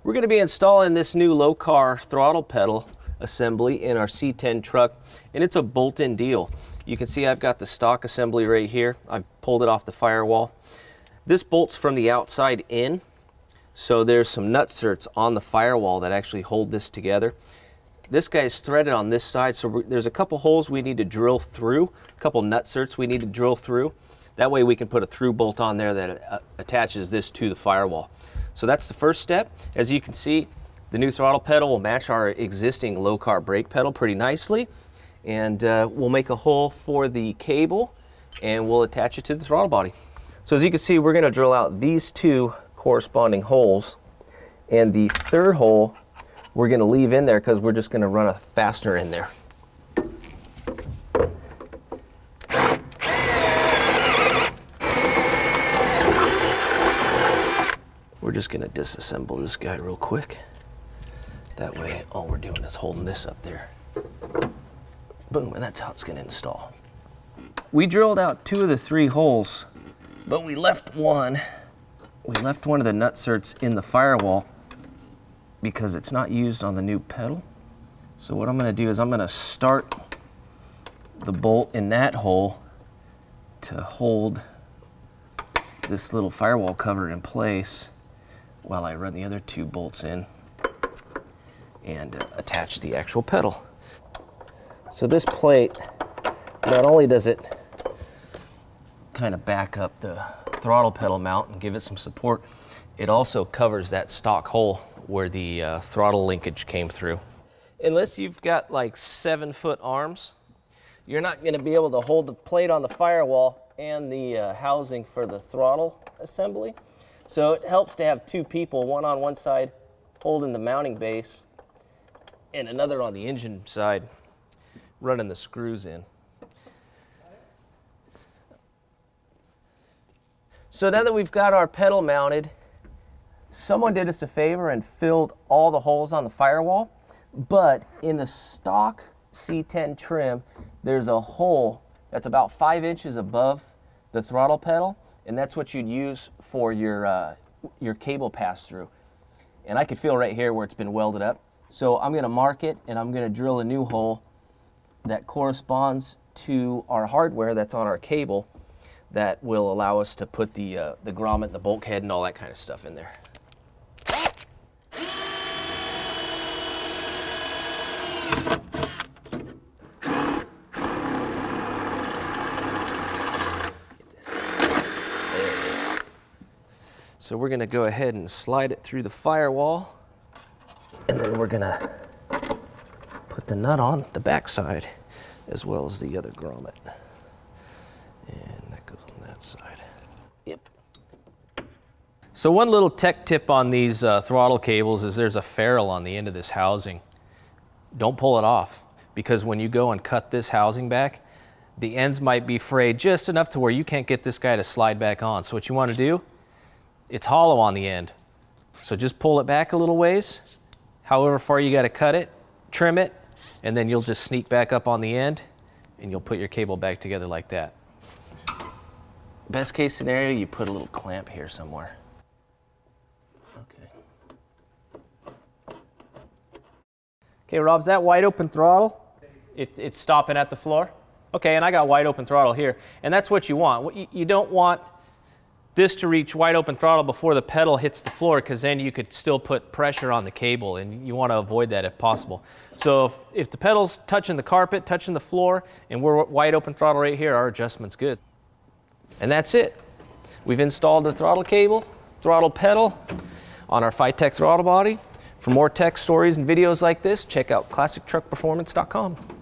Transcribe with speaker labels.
Speaker 1: We're going to be installing this new Lokar throttle pedal assembly in our C10 truck, and it's a bolt-in deal. You can see I've got the stock assembly right here. I've pulled it off the firewall. This bolts from the outside in, so there's some nutserts on the firewall that actually hold this together. This guy is threaded on this side, so there's a couple holes we need to drill through, a couple nutserts we need to drill through. That way we can put a through bolt on there that attaches this to the firewall. So that's the first step. As you can see, the new throttle pedal will match our existing Lokar brake pedal pretty nicely. And we'll make a hole for the cable and we'll attach it to the throttle body. So as you can see, we're going to drill out these two corresponding holes. And the third hole we're going to leave in there because we're just going to run a fastener in there. We're just going to disassemble this guy real quick. That way all we're doing is holding this up there. Boom, and that's how it's going to install. We drilled out 2 of the 3 holes, but we left one. We left one of the nutserts in the firewall because it's not used on the new pedal. So what I'm going to do is I'm going to start the bolt in that hole to hold this little firewall cover in place while I run the other 2 bolts in and attach the actual pedal. So this plate, not only does it kind of back up the throttle pedal mount and give it some support, it also covers that stock hole where the throttle linkage came through. Unless you've got like 7-foot arms, you're not going to be able to hold the plate on the firewall and the housing for the throttle assembly. So it helps to have 2 people, one on one side holding the mounting base and another on the engine side running the screws in. So now that we've got our pedal mounted, someone did us a favor and filled all the holes on the firewall, but in the stock C10 trim, there's a hole that's about 5 inches above the throttle pedal, and that's what you'd use for your cable pass-through. And I can feel right here where it's been welded up. So I'm gonna mark it and I'm gonna drill a new hole that corresponds to our hardware that's on our cable that will allow us to put the grommet, the bulkhead, and all that kind of stuff in there. There it is. So we're gonna go ahead and slide it through the firewall, and then we're gonna put the nut on the back side as well as the other grommet. And that goes on that side. Yep. So one little tech tip on these throttle cables is there's a ferrule on the end of this housing. Don't pull it off, because when you go and cut this housing back, the ends might be frayed just enough to where you can't get this guy to slide back on. So what you want to do, it's hollow on the end. So just pull it back a little ways, however far you got to cut it, trim it, and then you'll just sneak back up on the end and you'll put your cable back together like that. Best case scenario, you put a little clamp here somewhere. Okay, Rob, is that wide open throttle? It's stopping at the floor? Okay, and I got wide open throttle here. And that's what you want. You don't want this to reach wide open throttle before the pedal hits the floor, because then you could still put pressure on the cable, and you want to avoid that if possible. So if the pedal's touching the carpet, touching the floor, and we're wide open throttle right here, our adjustment's good. And that's it. We've installed the throttle cable, throttle pedal on our Phytech throttle body. For more tech stories and videos like this, check out classictruckperformance.com.